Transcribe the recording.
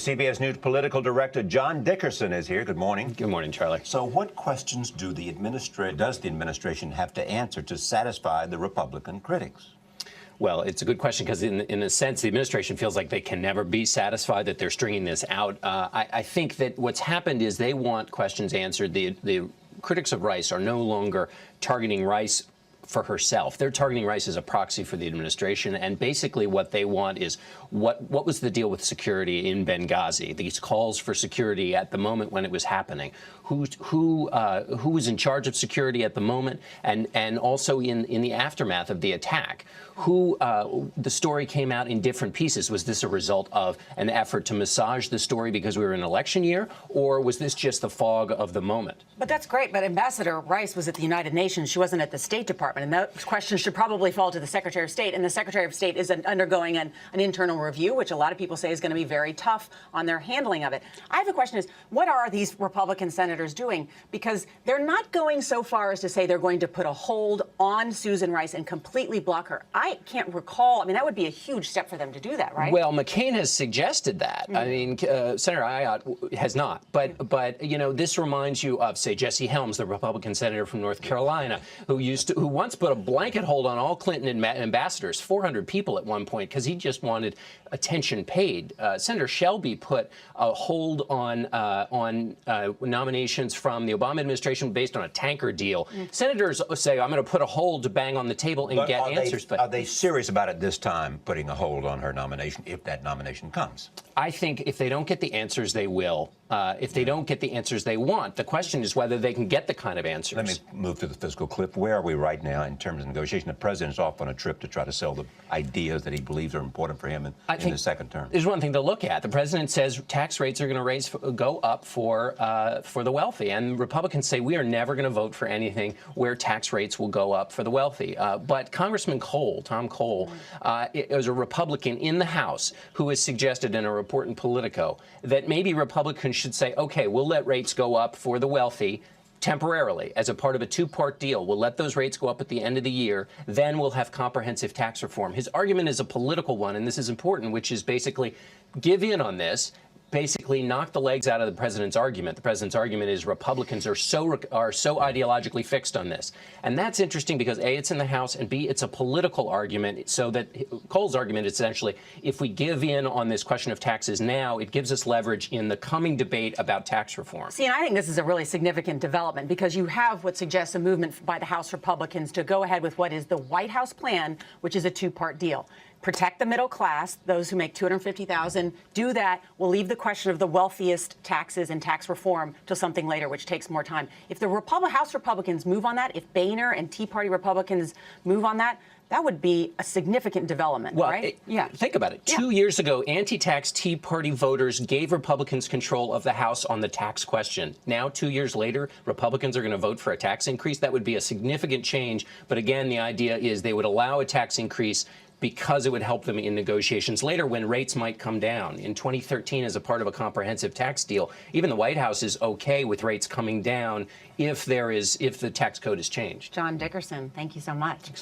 CBS News political director John Dickerson is here. Good morning. Good morning, Charlie. So what questions does the administration have to answer to satisfy the Republican critics? Well, it's a good question because in a sense, the administration feels like they can never be satisfied, that they're stringing this out. I think that what's happened is they want questions answered. The critics of Rice are no longer targeting Rice for herself. They're targeting Rice as a proxy for the administration, and basically what they want is what was the deal with security in Benghazi? These calls for security at the moment when it was happening. Who was in charge of security at the moment, and also in the aftermath of the attack? The story came out in different pieces. Was this a result of an effort to massage the story because we were in an election year, or was this just the fog of the moment? But that's great. But Ambassador Rice was at the United Nations. She wasn't at the State Department. And those questions should probably fall to the Secretary of State. And the Secretary of State is undergoing an internal review, which a lot of people say is going to be very tough on their handling of it. I have a question is, what are these Republican senators doing? Because they're not going so far as to say they're going to put a hold on Susan Rice and completely block her. I can't recall. I mean, that would be a huge step for them to do that, right? Well, McCain has suggested that. I mean, Senator Ayotte has not. But you know, this reminds you of, say, Jesse Helms, the Republican senator from North Carolina, who once put a blanket hold on all Clinton ambassadors, 400 people at one point, because he just wanted attention paid. Senator Shelby put a hold on nominations from the Obama administration based on a tanker deal. Senators say, I'm going to put a hold to bang on the table and get answers. But are they serious about it this time, putting a hold on her nomination, if that nomination comes? I think if they don't get the answers, they will. If they don't get the answers they want, the question is whether they can get the kind of answers. Let me move to the fiscal clip. Where are we right now in terms of negotiation? The president's off on a trip to try to sell the ideas that he believes are important for him in the second term. There's one thing to look at. The president says tax rates are going to go up for the wealthy, and Republicans say we are never going to vote for anything where tax rates will go up for the wealthy. But Congressman Tom Cole, is a Republican in the House who has suggested in a report in Politico that maybe Republicans should say, okay, we'll let rates go up for the wealthy temporarily as a part of a two-part deal. We'll let those rates go up at the end of the year. Then we'll have comprehensive tax reform. His argument is a political one, and this is important, which is basically give in on this, basically knock the legs out of the president's argument. The president's argument is Republicans are so ideologically fixed on this. And that's interesting because A, it's in the House, and B, it's a political argument. So that Cole's argument is essentially, if we give in on this question of taxes now, it gives us leverage in the coming debate about tax reform. See, and I think this is a really significant development because you have what suggests a movement by the House Republicans to go ahead with what is the White House plan, which is a two-part deal. Protect the middle class, those who make $250,000. Do that. We'll leave the question of the wealthiest taxes and tax reform till something later, which takes more time. If the House Republicans move on that, if Boehner and Tea Party Republicans move on that, that would be a significant development, right? Think about it. 2 years ago, anti-tax Tea Party voters gave Republicans control of the House on the tax question. Now, 2 years later, Republicans are going to vote for a tax increase. That would be a significant change. But again, the idea is they would allow a tax increase because it would help them in negotiations later when rates might come down. In 2013, as a part of a comprehensive tax deal, even the White House is okay with rates coming down if the tax code is changed. John Dickerson, thank you so much.